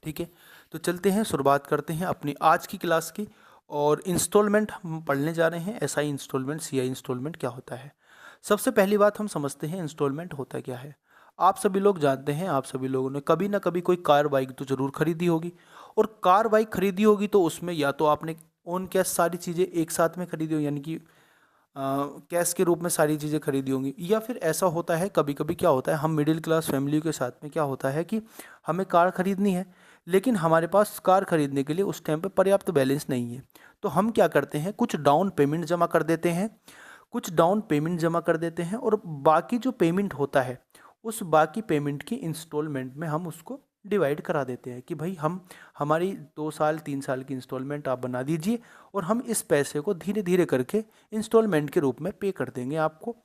ठीक है, तो चलते हैं, शुरुआत करते हैं अपनी आज की क्लास की। और इंस्टॉलमेंट हम पढ़ने जा रहे हैं, एसआई इंस्टॉलमेंट, सीआई इंस्टॉलमेंट क्या होता है। सबसे पहली बात हम समझते हैं इंस्टॉलमेंट होता क्या है। आप सभी लोग जानते हैं, आप सभी लोगों ने कभी ना कभी कोई कार बाइक तो ज़रूर खरीदी होगी। और कार बाइक खरीदी होगी तो उसमें या तो आपने ओन कैश सारी चीज़ें एक साथ में खरीदी हो, यानी कि कैश के रूप में सारी चीज़ें खरीदी होंगी, या फिर ऐसा होता है कभी कभी क्या होता है, हम मिडिल क्लास फैमिली के साथ में क्या होता है कि हमें कार खरीदनी है, लेकिन हमारे पास कार खरीदने के लिए उस टाइम पे पर्याप्त बैलेंस नहीं है। तो हम क्या करते हैं, कुछ डाउन पेमेंट जमा कर देते हैं, कुछ डाउन पेमेंट जमा कर देते हैं, और बाकी जो पेमेंट होता है उस बाकी पेमेंट की इंस्टॉलमेंट में हम उसको डिवाइड करा देते हैं कि भाई हम हमारी 2 साल 3 साल की इंस्टॉलमेंट आप बना दीजिए, और हम इस पैसे को धीरे धीरे करके इंस्टॉलमेंट के रूप में पे कर देंगे आपको।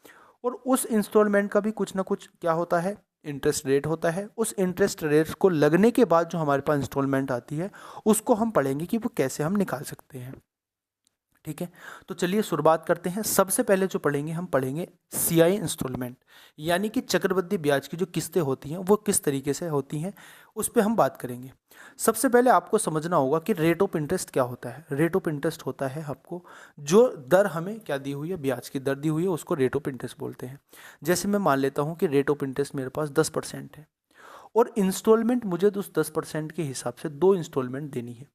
और उस इंस्टॉलमेंट का भी कुछ ना कुछ क्या होता है, इंटरेस्ट रेट होता है। उस इंटरेस्ट रेट को लगने के बाद जो हमारे पास इंस्टॉलमेंट आती है उसको हम पढ़ेंगे कि वो कैसे हम निकाल सकते हैं। ठीक है, तो चलिए शुरुआत करते हैं। सबसे पहले जो पढ़ेंगे, हम पढ़ेंगे सीआई इंस्टॉलमेंट, यानी कि चक्रवृद्धि ब्याज की जो किस्तें होती हैं वो किस तरीके से होती हैं, उस पर हम बात करेंगे। सबसे पहले आपको समझना होगा कि रेट ऑफ इंटरेस्ट क्या होता है। रेट ऑफ इंटरेस्ट होता है आपको जो दर हमें क्या दी हुई है, ब्याज की दर दी हुई है, उसको रेट ऑफ इंटरेस्ट बोलते हैं। जैसे मैं मान लेता हूँ कि रेट ऑफ इंटरेस्ट मेरे पास 10% है, और इंस्टॉलमेंट मुझे उस 10% के हिसाब से 2 इंस्टॉलमेंट देनी है।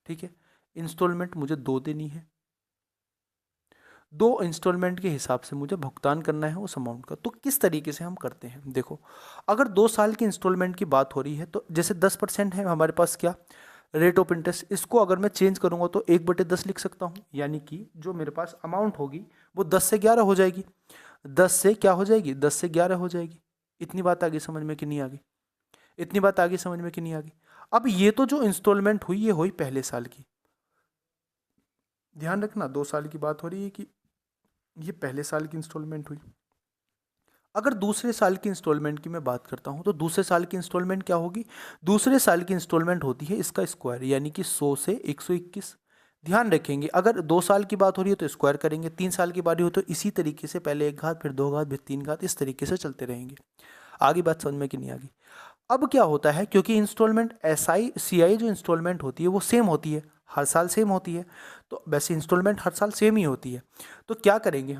ठीक है, इंस्टॉलमेंट मुझे 2 देनी है, 2 इंस्टॉलमेंट के हिसाब से मुझे भुगतान करना है उस अमाउंट का। तो किस तरीके से हम करते हैं, देखो, अगर 2 साल की इंस्टॉलमेंट की बात हो रही है तो जैसे 10% है हमारे पास क्या, रेट ऑफ इंटरेस्ट, इसको अगर मैं चेंज करूंगा तो 1/10 लिख सकता हूं, यानी कि जो मेरे पास अमाउंट होगी वो 10 से 11 हो जाएगी। 10 से क्या हो जाएगी, 10 से 11 हो जाएगी। इतनी बात आगे समझ में कि नहीं आ गई, इतनी बात आगे समझ में कि नहीं आ गई। अब ये तो जो इंस्टॉलमेंट हुई ये हुई पहले साल की, ध्यान रखना 2 साल की बात हो रही है कि ये पहले साल की इंस्टॉलमेंट हुई। अगर दूसरे साल की इंस्टॉलमेंट की मैं बात करता हूँ तो दूसरे साल की इंस्टॉलमेंट क्या होगी, दूसरे साल की इंस्टॉलमेंट होती है इसका स्क्वायर, यानी कि 100 से 121। ध्यान रखेंगे, अगर 2 साल की बात हो रही है तो स्क्वायर करेंगे, 3 साल की बारी हो तो इसी तरीके से पहले एक घात, फिर 2 घात, फिर 3 घात, इस तरीके से चलते रहेंगे। आगे बात समझ में कि नहीं आ गई। अब क्या होता है, क्योंकि इंस्टॉलमेंट एसआई सीआई जो इंस्टॉलमेंट होती है वो सेम होती है, हर साल सेम होती है। तो वैसे इंस्टॉलमेंट हर साल सेम ही होती है। तो क्या करेंगे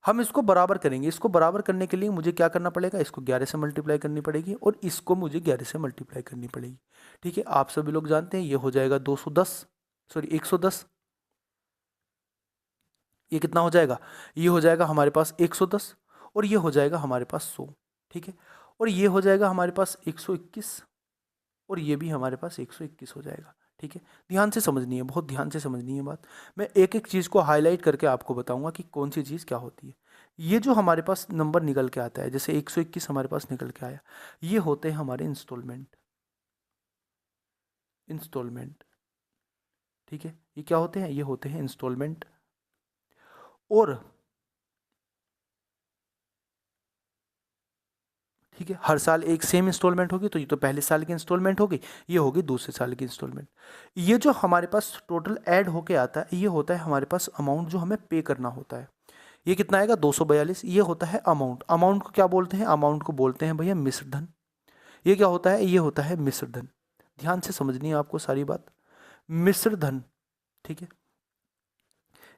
हम इसको बराबर करेंगे। इसको बराबर करने के लिए मुझे क्या करना पड़ेगा, इसको 11 से मल्टीप्लाई करनी पड़ेगी, और इसको मुझे 11 से मल्टीप्लाई करनी पड़ेगी। ठीक है, आप सभी लोग जानते हैं ये हो जाएगा 210, सॉरी 110। ये कितना हो जाएगा, ये हो जाएगा हमारे पास 110, और ये हो जाएगा हमारे पास 100। ठीक है, और ये हो जाएगा हमारे पास 121, और ये भी हमारे पास 121 हो जाएगा। ठीक है, ध्यान से समझनी है, बहुत ध्यान से समझनी है बात। मैं एक एक चीज़ को हाईलाइट करके आपको बताऊंगा कि कौन सी चीज़ क्या होती है। ये जो हमारे पास नंबर निकल के आता है, जैसे 121 हमारे पास निकल के आया, ये होते हैं हमारे इंस्टॉलमेंट। इंस्टॉलमेंट, ठीक है, ये क्या होते हैं, ये होते हैं इंस्टॉलमेंट। और ठीक है, हर साल एक सेम इंस्टॉलमेंट होगी, तो ये तो पहले साल की इंस्टॉलमेंट होगी, ये होगी दूसरे साल की इंस्टॉलमेंट। ये जो हमारे पास टोटल ऐड होके आता है, ये होता है हमारे पास अमाउंट जो हमें पे करना होता है। ये कितना आएगा, 242। ये होता है अमाउंट। अमाउंट को क्या बोलते हैं, अमाउंट को बोलते हैं भैया मिश्र धन। ये क्या होता है, ये होता है मिश्र धन। ध्यान से समझनी है आपको सारी बात, मिश्र धन। ठीक है,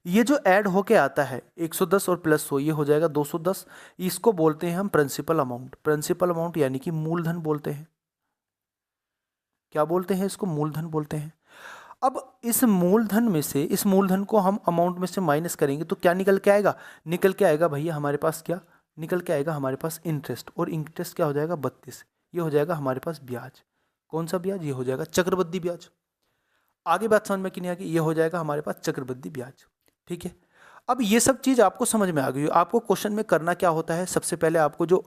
ये जो ऐड होके आता है 110 और प्लस 100, ये हो जाएगा 210। इसको बोलते हैं हम प्रिंसिपल अमाउंट। प्रिंसिपल अमाउंट यानी कि मूलधन बोलते हैं। क्या बोलते हैं इसको, मूलधन बोलते हैं। अब इस मूलधन में से, इस मूलधन को हम अमाउंट में से माइनस करेंगे तो क्या निकल के आएगा, निकल के आएगा भैया हमारे पास क्या, निकल के आएगा हमारे पास इंटरेस्ट। और इंटरेस्ट क्या हो जाएगा, 32। ये हो जाएगा हमारे पास ब्याज। कौन सा ब्याज, ये हो जाएगा चक्रवृद्धि ब्याज। आगे बात समझ में कि नहीं आ गई, ये हो जाएगा हमारे पास चक्रवृद्धि ब्याज। ठीक है, अब ये सब चीज़ आपको समझ में आ गई। आपको क्वेश्चन में करना क्या होता है, सबसे पहले आपको जो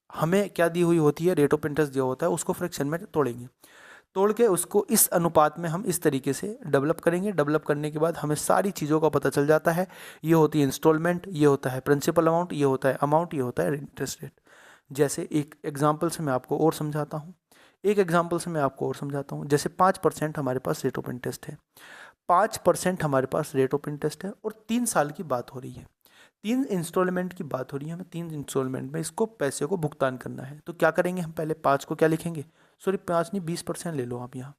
हमें क्या दी हुई होती है, रेट ऑफ इंटरेस्ट दिया होता है, उसको फ्रैक्शन में तोड़ेंगे। तोड़ के उसको इस अनुपात में हम इस तरीके से डेवलप करेंगे। डेवलप करने के बाद हमें सारी चीज़ों का पता चल जाता है। ये होती है इंस्टॉलमेंट, ये होता है प्रिंसिपल अमाउंट, ये होता है अमाउंट, ये होता है इंटरेस्ट रेट। जैसे एक एग्जाम्पल से मैं आपको और समझाता हूँ, एक एग्जाम्पल से मैं आपको और समझाता हूँ। जैसे 5% हमारे पास रेट ऑफ इंटरेस्ट है, 5% हमारे पास रेट ऑफ इंटरेस्ट है, और 3 साल की बात हो रही है, 3 इंस्टॉलमेंट की बात हो रही है, हमें 3 इंस्टॉलमेंट में इसको पैसे को भुगतान करना है। तो क्या करेंगे हम, पहले 5 को क्या लिखेंगे, सॉरी 5 नहीं 20% ले लो आप यहाँ,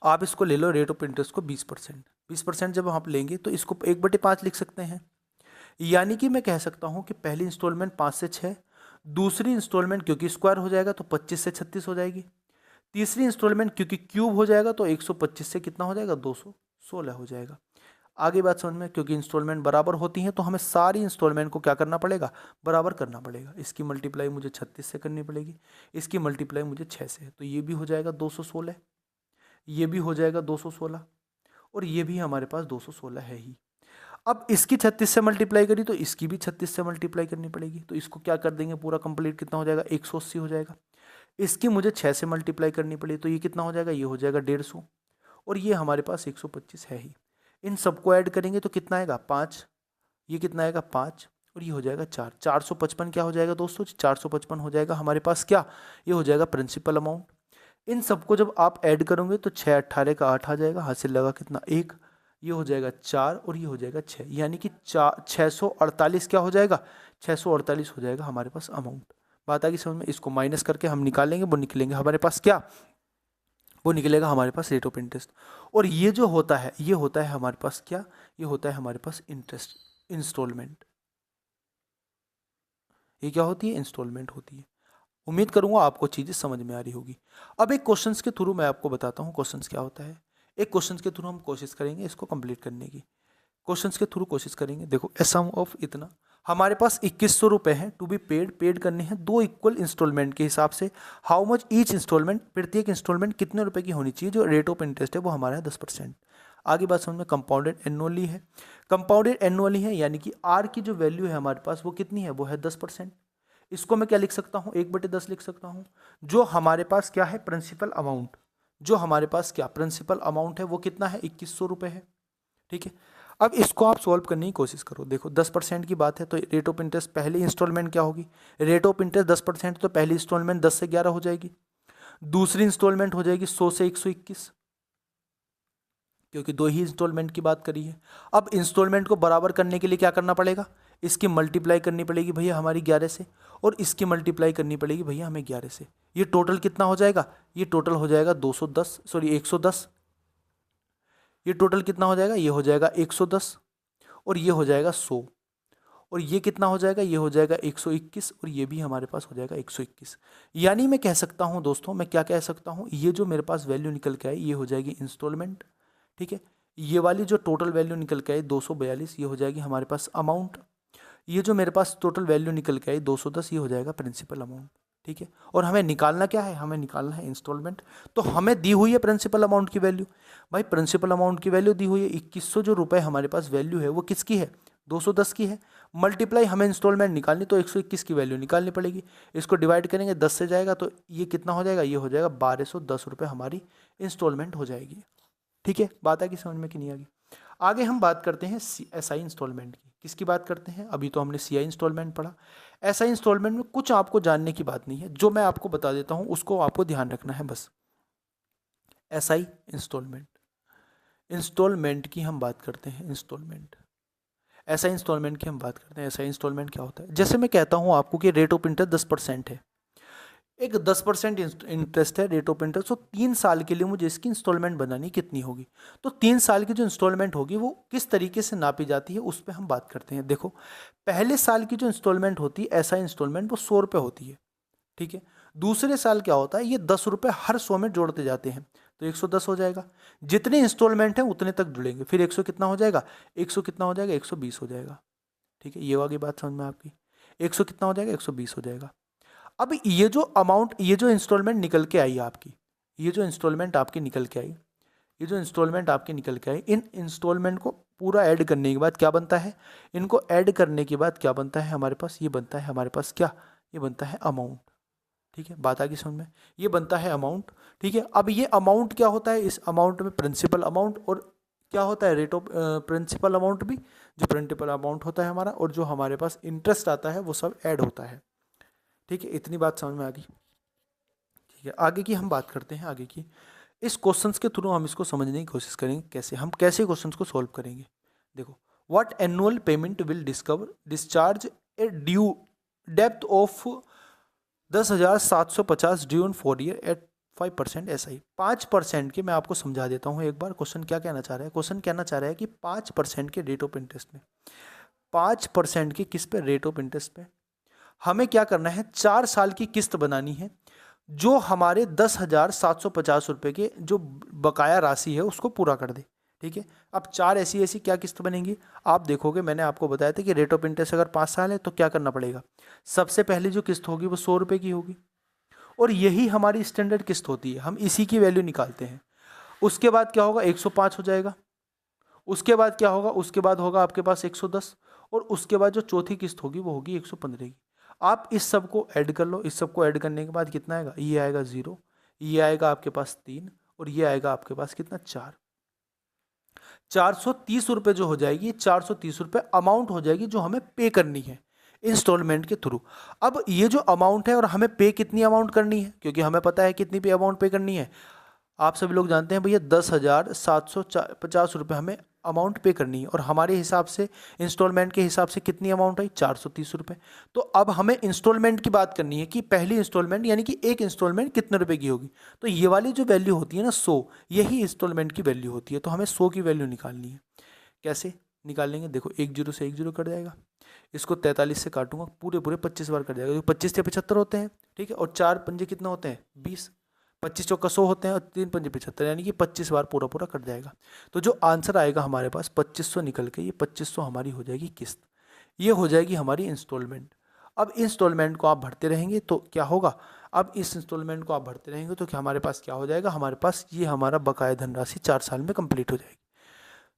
आप इसको ले लो रेट ऑफ इंटरेस्ट को 20%। 20% जब आप लेंगे तो इसको 1/5 लिख सकते हैं। यानी कि मैं कह सकता हूँ कि पहली इंस्टॉलमेंट 5 से 6, दूसरी इंस्टॉलमेंट क्योंकि स्क्वायर हो जाएगा तो 25 से 36 हो जाएगी, तीसरी इंस्टॉलमेंट क्योंकि क्यूब हो जाएगा तो 125 से कितना हो जाएगा 216 हो जाएगा। आगे बात समझ में, क्योंकि इंस्टॉलमेंट बराबर होती हैं तो हमें सारी इंस्टॉलमेंट को क्या करना पड़ेगा, बराबर करना पड़ेगा। इसकी मल्टीप्लाई मुझे 36 से करनी पड़ेगी, इसकी मल्टीप्लाई मुझे 6 से, तो ये भी हो जाएगा 216, ये भी हो जाएगा 216 और ये भी हमारे पास 216 है ही। अब इसकी 36 से मल्टीप्लाई करी तो इसकी भी 36 से मल्टीप्लाई करनी पड़ेगी, तो इसको क्या कर देंगे पूरा कंप्लीट, कितना हो जाएगा 180 हो जाएगा। इसकी मुझे 6 से मल्टीप्लाई करनी पड़ी तो ये कितना हो जाएगा, ये हो जाएगा 150 और ये हमारे पास 125 है ही। इन सबको ऐड करेंगे तो कितना आएगा 5, ये कितना आएगा 5 और ये हो जाएगा 4, 455 क्या हो जाएगा दोस्तों, 455 हो जाएगा हमारे पास क्या, ये हो जाएगा प्रिंसिपल अमाउंट। इन सबको जब आप ऐड करोगे तो 6 18 का 8 आ जाएगा, हासिल लगा कितना 1, ये हो जाएगा 4 और ये हो जाएगा 6, यानी कि 648 क्या हो जाएगा, 648 हो जाएगा हमारे पास अमाउंट। बात आ गई समझ में। इसको माइनस करके हम निकालेंगे, वो निकलेंगे हमारे पास क्या, वो निकलेगा हमारे पास रेट ऑफ इंटरेस्ट। और ये जो होता है ये होता है हमारे पास क्या, ये होता है हमारे पास इंटरेस्ट इंस्टॉलमेंट। ये क्या होती है, इंस्टॉलमेंट होती है। उम्मीद करूंगा आपको चीज़ें समझ में आ रही होगी। अब एक क्वेश्चंस के थ्रू मैं आपको बताता हूँ क्वेश्चंस क्या होता है। एक क्वेश्चंस के थ्रू हम कोशिश करेंगे इसको कंप्लीट करने की, क्वेश्चंस के थ्रू कोशिश करेंगे। देखो ए सम ऑफ इतना, हमारे पास 2100 रुपये हैं टू बी पेड करने हैं 2 इक्वल इंस्टॉलमेंट के हिसाब से। हाउ मच ईच इंस्टॉलमेंट, प्रत्येक इंस्टॉलमेंट कितने रुपए की होनी चाहिए। जो रेट ऑफ इंटरेस्ट है वो हमारा है 10%। आगे बात समझ में, कंपाउंडेड एनुअली है, कंपाउंडेड एनुअली है यानी कि आर की जो वैल्यू है हमारे पास वो कितनी है, वो है 10%। इसको मैं क्या लिख सकता हूँ, 1/10 लिख सकता हूँ। जो हमारे पास क्या है प्रिंसिपल अमाउंट, जो हमारे पास क्या प्रिंसिपल अमाउंट है वो कितना है 2100 रुपये है। ठीक है, अब इसको आप सॉल्व करने की कोशिश करो। देखो 10% की बात है तो रेट ऑफ इंटरेस्ट पहली इंस्टॉलमेंट क्या होगी, रेट ऑफ इंटरेस्ट 10% तो पहली इंस्टॉलमेंट 10 से 11 हो जाएगी, दूसरी इंस्टॉलमेंट हो जाएगी 100 से 121, क्योंकि 2 ही इंस्टॉलमेंट की बात करी है। अब इंस्टॉलमेंट को बराबर करने के लिए क्या करना पड़ेगा, इसकी मल्टीप्लाई करनी पड़ेगी भैया हमारी 11 से और इसकी मल्टीप्लाई करनी पड़ेगी भैया हमें 11 से। ये टोटल कितना हो जाएगा, ये टोटल हो जाएगा 110, ये टोटल कितना हो जाएगा, ये हो जाएगा 110 और ये हो जाएगा 100 और ये कितना हो जाएगा, ये हो जाएगा 121 और ये भी हमारे पास हो जाएगा 121। यानी मैं कह सकता हूँ दोस्तों, मैं क्या कह सकता हूँ, ये जो मेरे पास वैल्यू निकल के आई ये हो जाएगी इंस्टॉलमेंट। ठीक है, ये वाली जो टोटल वैल्यू निकल के आई 242 ये हो जाएगी हमारे पास अमाउंट। ये जो मेरे पास टोटल वैल्यू निकल के आई 210 ये हो जाएगा प्रिंसिपल अमाउंट। ठीक है, और हमें निकालना क्या है, हमें निकालना है इंस्टॉलमेंट। तो हमें दी हुई है प्रिंसिपल अमाउंट की वैल्यू, भाई प्रिंसिपल अमाउंट की वैल्यू दी हुई है 2100 जो रुपए हमारे पास वैल्यू है वो किसकी है, 210 की है। मल्टीप्लाई हमें इंस्टॉलमेंट निकालनी तो 121 की वैल्यू निकालनी पड़ेगी। इसको डिवाइड करेंगे 10 से जाएगा तो ये कितना हो जाएगा, ये हो जाएगा 1210 रुपये हमारी इंस्टॉलमेंट हो जाएगी। ठीक है, बात आगे समझ में कि नहीं आगे। आगे हम बात करते हैं एसआई इंस्टॉलमेंट की। किसकी बात करते हैं, अभी तो हमने सीआई इंस्टॉलमेंट पढ़ा। एसआई इंस्टॉलमेंट में कुछ आपको जानने की बात नहीं है, जो मैं आपको बता देता हूं उसको आपको ध्यान रखना है बस। एसआई इंस्टॉलमेंट, इंस्टॉलमेंट की हम बात करते हैं, इंस्टॉलमेंट एसआई इंस्टॉलमेंट की हम बात करते हैं। एसआई इंस्टॉलमेंट क्या होता है, जैसे मैं कहता हूं आपको कि रेट ऑफ इंटरेस्ट 10% है, एक 10% इंटरेस्ट है रेट ऑफ इंटरेस्ट, तो 3 साल के लिए मुझे इसकी इंस्टॉलमेंट बनानी कितनी होगी। तो 3 साल की जो इंस्टॉलमेंट होगी वो किस तरीके से नापी जाती है उस पर हम बात करते हैं। देखो पहले साल की जो इंस्टॉलमेंट होती है ऐसा इंस्टॉलमेंट वो 100 रुपये होती है। ठीक है, दूसरे साल क्या होता है, ये 10 रुपये हर 100 में जोड़ते जाते हैं तो 110 हो जाएगा। जितने इंस्टॉलमेंट हैं उतने तक जुड़ेंगे, फिर 100 कितना हो जाएगा, 100 कितना हो जाएगा, 120 हो जाएगा। ठीक है, ये वाली बात समझ में आपकी, 100 कितना हो जाएगा, 120 हो जाएगा। अब ये जो अमाउंट, ये जो इंस्टॉलमेंट निकल के आई आपकी, ये जो इंस्टॉलमेंट आपकी निकल के आई, ये जो इंस्टॉलमेंट आपकी निकल के आई, इन इंस्टॉलमेंट को पूरा ऐड करने के बाद क्या बनता है, इनको ऐड करने के बाद क्या बनता है हमारे पास, ये बनता है हमारे पास क्या, ये बनता है अमाउंट। ठीक है, बात आ गई समझ में, ये बनता है अमाउंट। ठीक है, अब ये अमाउंट क्या होता है, इस अमाउंट में प्रिंसिपल अमाउंट और क्या होता है रेट ऑफ प्रिंसिपल अमाउंट भी, जो प्रिंसिपल अमाउंट होता है हमारा और जो हमारे पास इंटरेस्ट आता है वो सब ऐड होता है। ठीक है, इतनी बात समझ में आ गई। ठीक है, आगे की हम बात करते हैं, आगे की इस क्वेश्चंस के थ्रू हम इसको समझने की कोशिश करेंगे, कैसे हम कैसे क्वेश्चंस को सॉल्व करेंगे। देखो, what annual payment will discharge a due डेप्थ of 10,750 due in 4 year at 5% SI। 5% के, मैं आपको समझा देता हूँ एक बार क्वेश्चन क्या कहना चाह रहा है। क्वेश्चन कहना चाह रहा है कि 5% के रेट ऑफ इंटरेस्ट में, 5% की किस पे, रेट ऑफ इंटरेस्ट पे हमें क्या करना है, 4 साल की किस्त बनानी है जो हमारे 10,750 रुपये के जो बकाया राशि है उसको पूरा कर दे। ठीक है, अब 4 ऐसी ऐसी क्या किस्त बनेंगी, आप देखोगे मैंने आपको बताया था कि रेट ऑफ इंटरेस्ट अगर 5 साल है तो क्या करना पड़ेगा, सबसे पहले जो किस्त होगी वो 100 रुपये की होगी और यही हमारी स्टैंडर्ड किस्त होती है, हम इसी की वैल्यू निकालते हैं। उसके बाद क्या होगा, 105 हो जाएगा। उसके बाद क्या होगा, उसके बाद होगा आपके पास 110 और उसके बाद जो चौथी किस्त होगी वो होगी 115 की। आप इस सब को ऐड कर लो, इस सब को ऐड करने के बाद कितना आएगा, ये आएगा 0, ये आएगा आपके पास 3 और ये आएगा आपके पास कितना, 4। 430 रुपये जो हो जाएगी, 430 रुपये अमाउंट हो जाएगी जो हमें पे करनी है इंस्टॉलमेंट के थ्रू। अब ये जो अमाउंट है और हमें पे कितनी अमाउंट करनी है, क्योंकि हमें पता है कितनी पे अमाउंट पे करनी है, आप सभी लोग जानते हैं भैया 10,750 रुपये हमें अमाउंट पे करनी है और हमारे हिसाब से इंस्टॉलमेंट के हिसाब से कितनी अमाउंट आई, 430 रुपये। तो अब हमें इंस्टॉलमेंट की बात करनी है कि पहली इंस्टॉलमेंट यानी कि एक इंस्टॉलमेंट कितने रुपए की होगी, तो ये वाली जो वैल्यू होती है ना 100, यही इंस्टॉलमेंट की वैल्यू होती है। तो हमें 100 की वैल्यू निकालनी है। कैसे निकालेंगे, देखो 1 0 से 1 0 कट जाएगा, इसको 43 से काटूंगा, पूरे पूरे 25 बार कट जाएगा, 25 से 75 होते हैं। ठीक है, और 4 पंजे कितना होते हैं, 20, 25 चौका 100 होते हैं और 3 पंजे 75, यानी कि 25 बार पूरा पूरा कट जाएगा। तो जो आंसर आएगा हमारे पास 2500 निकल के, ये 2500 हमारी हो जाएगी किस्त, ये हो जाएगी हमारी इंस्टॉलमेंट। अब इंस्टॉलमेंट को आप भरते रहेंगे तो क्या होगा, अब इस इंस्टॉलमेंट को आप भरते रहेंगे तो क्या हमारे पास क्या हो जाएगा, हमारे पास ये हमारा बकाया धनराशि 4 साल में कंप्लीट हो जाएगी।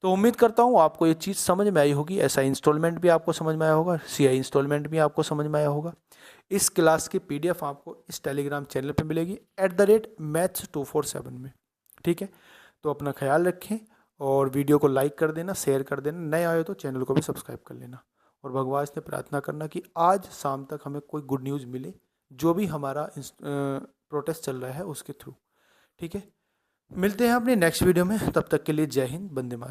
तो उम्मीद करता हूँ आपको ये चीज़ समझ में आई होगी, SI इंस्टॉलमेंट भी आपको समझ में आया होगा, CI इंस्टॉलमेंट भी आपको समझ में आया होगा। इस क्लास की PDF आपको इस टेलीग्राम चैनल पे मिलेगी @maths247 में। ठीक है, तो अपना ख्याल रखें और वीडियो को लाइक कर देना, शेयर कर देना, नए आए हो तो चैनल को भी सब्सक्राइब कर लेना और भगवान से प्रार्थना करना कि आज शाम तक हमें कोई गुड न्यूज़ मिले जो भी हमारा प्रोटेस्ट चल रहा है उसके थ्रू। ठीक है, मिलते हैं अपने नेक्स्ट वीडियो में, तब तक के लिए जय हिंद, वंदे मातरम।